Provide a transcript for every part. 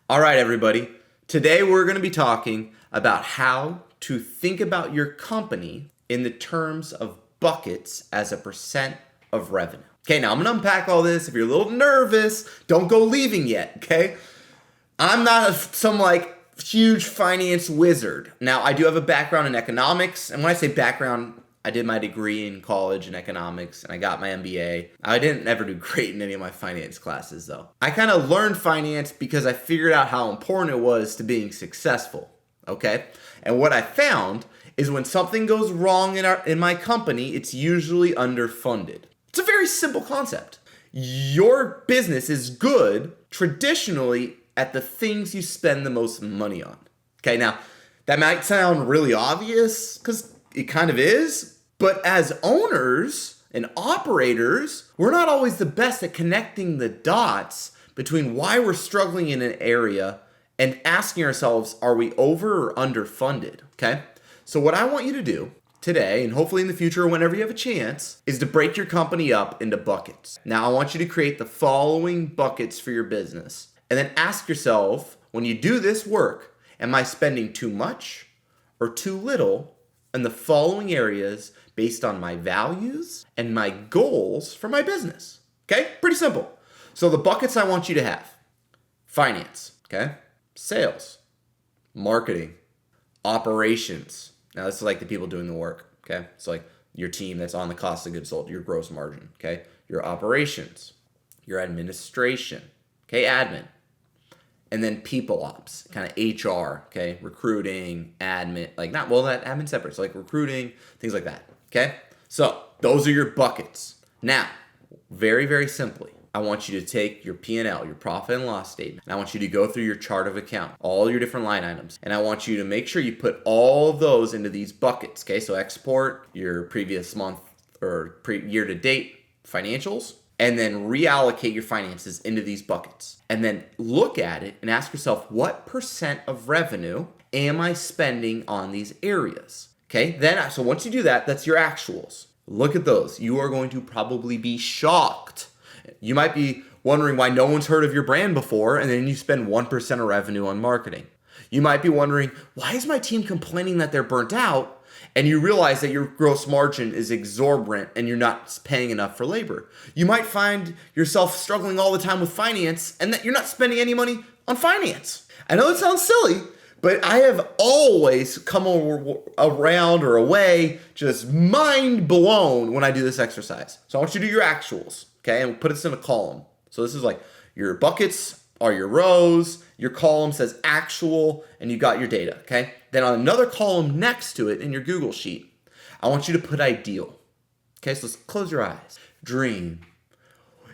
All right, everybody. Today we're going to be talking about how to think about your company in the terms of buckets as a percent of revenue. Okay, now I'm going to unpack all this. If you're a little nervous, don't go leaving yet, okay? I'm not some huge finance wizard. Now, I do have a background in economics, and when I say background, I did my degree in college in economics and I got my MBA. I didn't ever do great in any of my finance classes though. I kind of learned finance because I figured out how important it was to being successful, okay? And what I found is when something goes wrong in my company, it's usually underfunded. It's a very simple concept. Your business is good traditionally at the things you spend the most money on. Okay, now that might sound really obvious because it kind of is. But as owners and operators, we're not always the best at connecting the dots between why we're struggling in an area and asking ourselves, are we over or underfunded? Okay? So what I want you to do today, and hopefully in the future, whenever you have a chance, is to break your company up into buckets. Now I want you to create the following buckets for your business. And then ask yourself, when you do this work, am I spending too much or too little in the following areas based on my values and my goals for my business? Okay, pretty simple. So the buckets I want you to have: finance, okay, sales, marketing, operations. Now this is like the people doing the work, okay? So like your team that's on the cost of goods sold, your gross margin, okay? Your operations, your administration, okay, admin. And then people ops, kind of HR, okay, recruiting, admin, that admin separate, so like recruiting, things like that, okay? So those are your buckets. Now, very, very simply, I want you to take your P&L, your profit and loss statement, and I want you to go through your chart of account, all your different line items, and I want you to make sure you put all of those into these buckets, okay? So export your previous month or year-to-date financials, and then reallocate your finances into these buckets. And then look at it and ask yourself, what percent of revenue am I spending on these areas? Okay, so once you do that, that's your actuals. Look at those. You are going to probably be shocked. You might be wondering why no one's heard of your brand before, and then you spend 1% of revenue on marketing. You might be wondering, why is my team complaining that they're burnt out? And you realize that your gross margin is exorbitant and you're not paying enough for labor. You might find yourself struggling all the time with finance and that you're not spending any money on finance. I know it sounds silly, but I have always come around or away just mind blown when I do this exercise. So I want you to do your actuals, okay? And put this in a column. So this is like your buckets are your rows, your column says actual, and you got your data, okay? Then on another column next to it in your Google Sheet, I want you to put ideal. Okay, so let's close your eyes. Dream.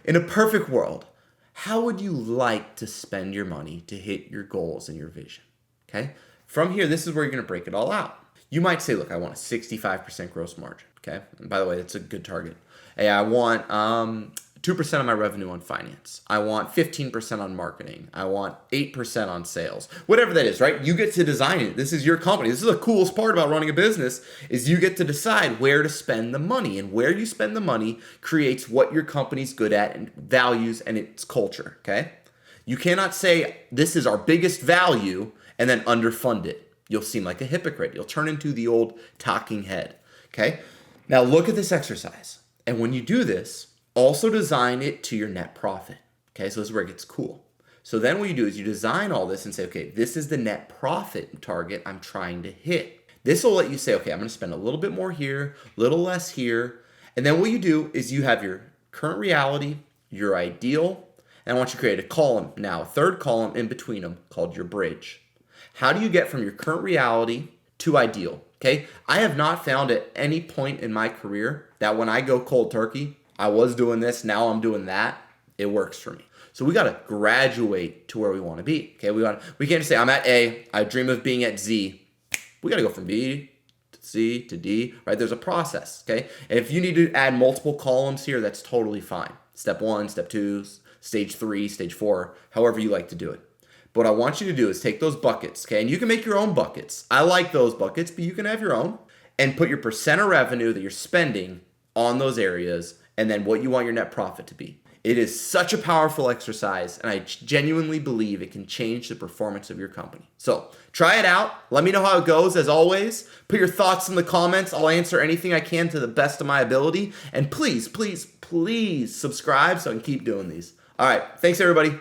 In a perfect world, how would you like to spend your money to hit your goals and your vision? Okay? From here, this is where you're going to break it all out. You might say, look, I want a 65% gross margin, okay? And by the way, that's a good target. Hey, I want 2% of my revenue on finance. I want 15% on marketing. I want 8% on sales. Whatever that is, right? You get to design it. This is your company. This is the coolest part about running a business is you get to decide where to spend the money, and where you spend the money creates what your company's good at and values and its culture, okay? You cannot say this is our biggest value and then underfund it. You'll seem like a hypocrite. You'll turn into the old talking head, okay? Now look at this exercise. And when you do this, also design it to your net profit. Okay, so this is where it gets cool. So then what you do is you design all this and say, okay, this is the net profit target I'm trying to hit. This will let you say, okay, I'm going to spend a little bit more here, a little less here. And then what you do is you have your current reality, your ideal, and I want you to create a column now, a third column in between them called your bridge. How do you get from your current reality to ideal? Okay, I have not found at any point in my career that when I go cold turkey, I was doing this, now I'm doing that, it works for me. So we got to graduate to where we want to be. Okay, we can't just say I'm at A, I dream of being at Z. We got to go from B to C to D, right? There's a process, okay? And if you need to add multiple columns here, that's totally fine. Step 1, step 2, stage 3, stage 4, however you like to do it. But what I want you to do is take those buckets, okay? And you can make your own buckets. I like those buckets, but you can have your own. And put your percent of revenue that you're spending on those areas, and then what you want your net profit to be. It is such a powerful exercise, and I genuinely believe it can change the performance of your company. So try it out. Let me know how it goes. As always, put your thoughts in the comments. I'll answer anything I can to the best of my ability. And please, please, please subscribe so I can keep doing these. All right. Thanks, everybody.